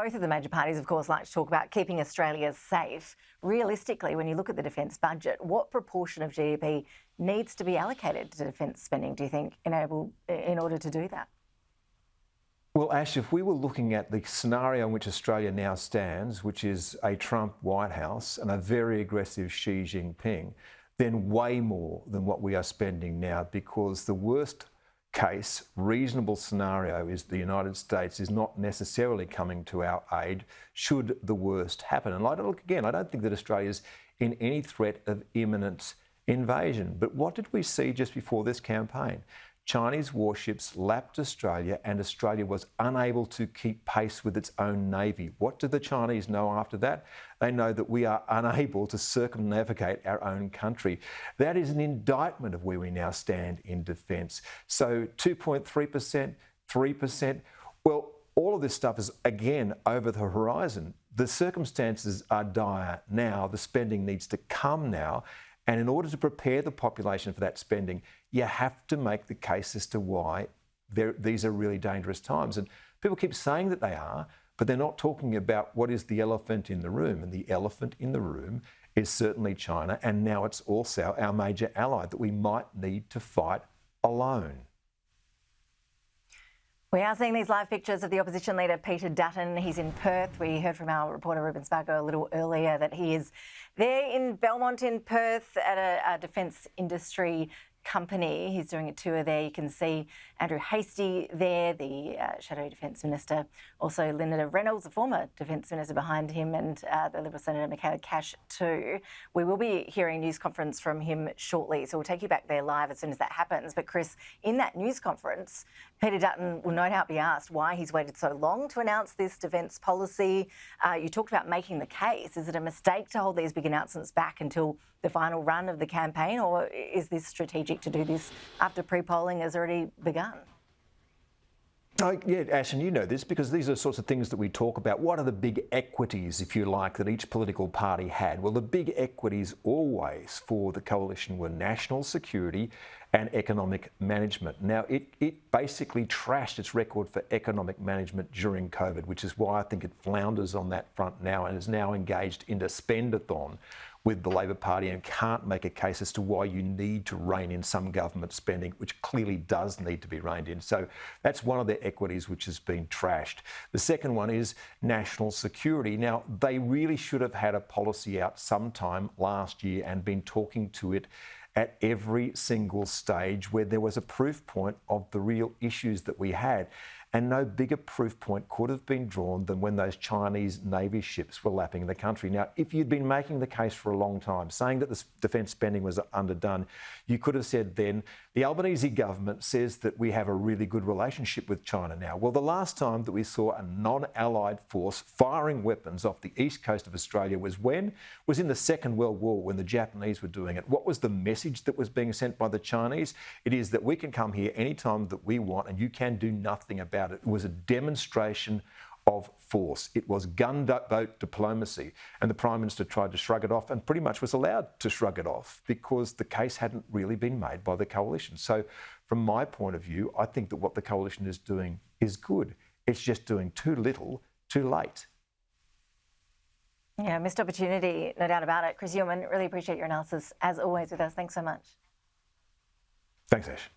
Both of the major parties, of course, like to talk about keeping Australia safe. Realistically, when you look at the defence budget, what proportion of GDP needs to be allocated to defence spending, do you think, in order to do that? Well, Ash, if we were looking at the scenario in which Australia now stands, which is a Trump White House and a very aggressive Xi Jinping, then way more than what we are spending now, because the worst case, reasonable scenario is the United States is not necessarily coming to our aid should the worst happen. And I don't think that Australia's in any threat of imminent invasion. But what did we see just before this campaign? Chinese warships lapped Australia and Australia was unable to keep pace with its own navy. What do the Chinese know after that? They know that we are unable to circumnavigate our own country. That is an indictment of where we now stand in defence. So 2.3%, 3%, well, all of this stuff is, again, over the horizon. The circumstances are dire now. The spending needs to come now. And in order to prepare the population for that spending, you have to make the case as to why these are really dangerous times. And people keep saying that they are, but they're not talking about what is the elephant in the room. And the elephant in the room is certainly China. And now it's also our major ally that we might need to fight alone. We are seeing these live pictures of the opposition leader, Peter Dutton. He's in Perth. We heard from our reporter, Ruben Spargo, a little earlier that he is there in Belmont in Perth at a defence industry company. He's doing a tour there. You can see Andrew Hastie there, the Shadow Defence Minister. Also Linda Reynolds, the former Defence Minister, behind him, and the Liberal Senator Michaela Cash too. We will be hearing a news conference from him shortly, so we'll take you back there live as soon as that happens. But Chris, in that news conference, Peter Dutton will no doubt be asked why he's waited so long to announce this defence policy. You talked about making the case. Is it a mistake to hold these big announcements back until the final run of the campaign, or is this strategic to do this after pre-polling has already begun? Yeah, Ash, and you know this because these are the sorts of things that we talk about. What are the big equities, if you like, that each political party had? Well, the big equities always for the coalition were national security and economic management. Now, it basically trashed its record for economic management during COVID, which is why I think it flounders on that front now and is now engaged in a spendathon with the Labor Party and can't make a case as to why you need to rein in some government spending, which clearly does need to be reined in. So that's one of their equities which has been trashed. The second one is national security. Now, they really should have had a policy out sometime last year and been talking to it at every single stage where there was a proof point of the real issues that we had. And no bigger proof point could have been drawn than when those Chinese Navy ships were lapping the country. Now, if you'd been making the case for a long time, saying that the defence spending was underdone, you could have said then, the Albanese government says that we have a really good relationship with China now. Well, the last time that we saw a non-allied force firing weapons off the east coast of Australia was when? Was in the Second World War when the Japanese were doing it. What was the message that was being sent by the Chinese? It is that we can come here anytime that we want and you can do nothing about it. It was a demonstration of force. It was gunboat diplomacy. And the Prime Minister tried to shrug it off and pretty much was allowed to shrug it off because the case hadn't really been made by the coalition. So from my point of view, I think that what the coalition is doing is good. It's just doing too little, too late. Yeah, missed opportunity, no doubt about it. Chris Uhlmann, really appreciate your analysis as always with us. Thanks so much. Thanks, Ash.